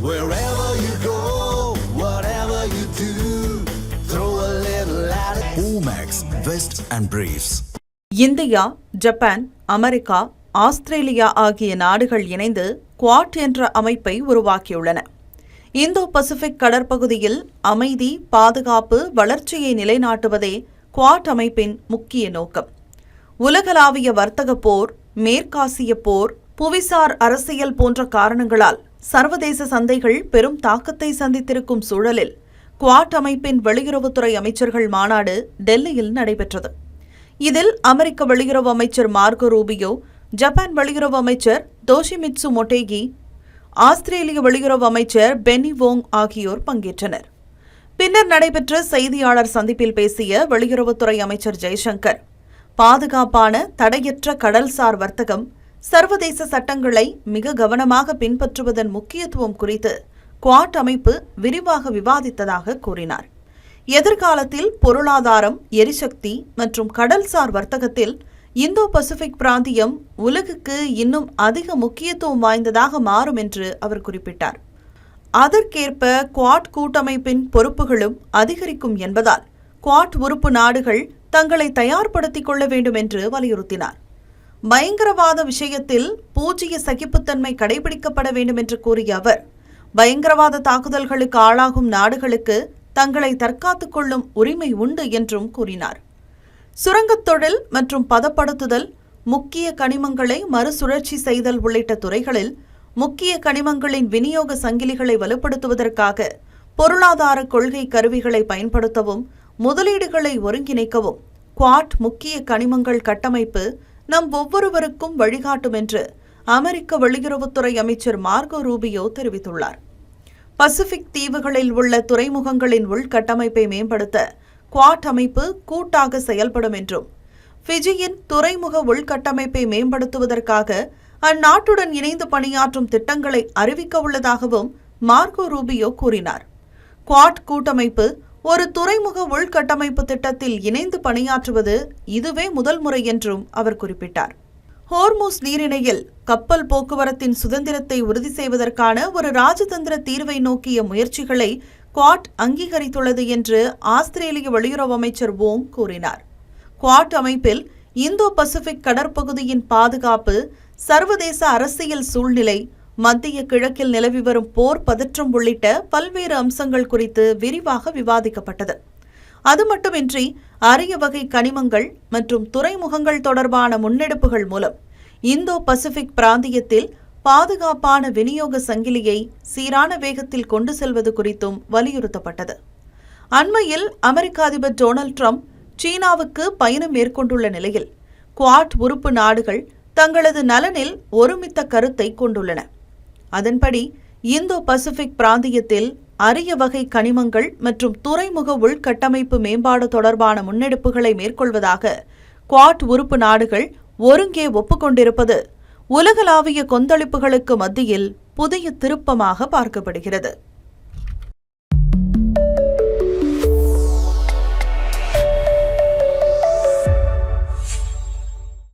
Wherever you go, whatever you do, throw a little at it. Omax, Vest and Briefs. India, Japan, America, Australia ஆகிய நாடுகள் இணைந்து quad என்ற அமைப்பை உருவாக்கியுள்ளன. Indo Pacific கடற்பகுதியில் அமைதி, பாதுகாப்பு, வளர்ச்சியை நிலைநாட்டுவதே குவாட் அமைப்பின் முக்கிய நோக்கம். உலகளாவிய வர்த்தக போர், மேற்காசிய போர், புவிசார் அரசியல் போன்ற காரணங்களால் சர்வதேச சந்தைகள் பெரும் தாக்கத்தை சந்தித்திருக்கும் சூழலில் குவாட் அமைப்பின் வெளியுறவுத்துறை அமைச்சர்கள் மாநாடு டெல்லியில் நடைபெற்றது. இதில் அமெரிக்க வெளியுறவு அமைச்சர் மார்கோ ரூபியோ, ஜப்பான் வெளியுறவு அமைச்சர் தோஷிமிட்சு மொட்டேகி, ஆஸ்திரேலிய வெளியுறவு அமைச்சர் பென்னி வோங் ஆகியோர் பங்கேற்றனர். பின்னர் நடைபெற்ற செய்தியாளர் சந்திப்பில் பேசிய வெளியுறவுத்துறை அமைச்சர் ஜெய்சங்கர், பாதுகாப்பான தடையற்ற கடல்சார் வர்த்தகம், சர்வதேச சட்டங்களை மிக கவனமாக பின்பற்றுவதன் முக்கியத்துவம் குறித்து குவாட் அமைப்பு விரிவாக விவாதித்ததாக கூறினார். எதிர்காலத்தில் பொருளாதாரம், எரிசக்தி மற்றும் கடல்சார் வர்த்தகத்தில் இந்தோ பசிபிக் பிராந்தியம் உலகுக்கு இன்னும் அதிக முக்கியத்துவம் வாய்ந்ததாக மாறும் என்று அவர் குறிப்பிட்டார். அதற்கேற்ப குவாட் கூட்டமைப்பின் பொறுப்புகளும் அதிகரிக்கும் என்பதால் குவாட் உறுப்பு நாடுகள் தங்களை தயார்படுத்திக் கொள்ள வேண்டும் என்று வலியுறுத்தினார். பயங்கரவாத விஷயத்தில் பூஜ்ய சகிப்புத்தன்மை கடைபிடிக்கப்பட வேண்டும் என்று கூறிய அவர், பயங்கரவாத தாக்குதல்களுக்கு ஆளாகும் நாடுகளுக்கு தங்களை தற்காத்துக் கொள்ளும் உரிமை உண்டு என்றும் கூறினார். சுரங்கத் தொழில் மற்றும் பதப்படுத்துதல், முக்கிய கனிமங்களை மறுசுழற்சி செய்தல் உள்ளிட்ட துறைகளில் முக்கிய கனிமங்களின் விநியோக சங்கிலிகளை வலுப்படுத்துவதற்காக பொருளாதார கொள்கை கருவிகளை பயன்படுத்தவும் முதலீடுகளை ஒருங்கிணைக்கவும் குவாட் முக்கிய கனிமங்கள் கட்டமைப்பு நம் ஒவ்வொருவருக்கும் வழிகாட்டும் என்று அமெரிக்க வெளியுறவுத்துறை அமைச்சர் மார்கோ ரூபியோ தெரிவித்துள்ளார். பசிபிக் தீவுகளில் உள்ள துறைமுகங்களின் உள்கட்டமைப்பை மேம்படுத்த குவாட் அமைப்பு கூட்டாக செயல்படும் என்றும், ஃபிஜியின் துறைமுக உள்கட்டமைப்பை மேம்படுத்துவதற்காக அந்நாட்டுடன் இணைந்து பணியாற்றும் திட்டங்களை அறிவிக்க உள்ளதாகவும் மார்கோ ரூபியோ கூறினார். குவாட் கூட்டமைப்பு ஒரு துறைமுக உள்கட்டமைப்பு திட்டத்தில் இணைந்து பணியாற்றுவது இதுவே முதல் முறை என்றும் அவர் குறிப்பிட்டார். ஹோர்முஸ் நீரிணையில் கப்பல் போக்குவரத்தின் சுதந்திரத்தை உறுதி செய்வதற்கான ஒரு ராஜதந்திர தீர்வை நோக்கிய முயற்சிகளை குவாட் அங்கீகரித்துள்ளது என்று ஆஸ்திரேலிய வெளியுறவு அமைச்சர் வோங் கூறினார். குவாட் அமைப்பில் இந்தோ பசிபிக் கடற்பகுதியின் பாதுகாப்பு, சர்வதேச அரசியல் சூழ்நிலை, மத்திய கிழக்கில் நிலவி வரும் போர் பதற்றம் உள்ளிட்ட பல்வேறு அம்சங்கள் குறித்து விரிவாக விவாதிக்கப்பட்டது. அது மட்டுமின்றி அரிய வகை கனிமங்கள் மற்றும் துறைமுகங்கள் தொடர்பான முன்னெடுப்புகள் மூலம் இந்தோ பசிபிக் பிராந்தியத்தில் பாதுகாப்பான விநியோக சங்கிலியை சீரான வேகத்தில் கொண்டு செல்வது குறித்தும் வலியுறுத்தப்பட்டது. அண்மையில் அமெரிக்க அதிபர் டொனால்ட் ட்ரம்ப் சீனாவுக்கு பயணம் மேற்கொண்டுள்ள நிலையில் குவாட் உறுப்பு நாடுகள் தங்களது நலனில் ஒருமித்த கருத்தை கொண்டுள்ளன. அதன்படி இந்தோ பசிபிக் பிராந்தியத்தில் அரிய வகை கனிமங்கள் மற்றும் துறைமுக உள்கட்டமைப்பு மேம்பாடு தொடர்பான முன்னெடுப்புகளை மேற்கொள்வதாக குவாட் உறுப்பு நாடுகள் ஒருங்கே ஒப்புக்கொண்டிருப்பது உலகளாவிய கொந்தளிப்புகளுக்கு மத்தியில் புதிய திருப்பமாக பார்க்கப்படுகிறது.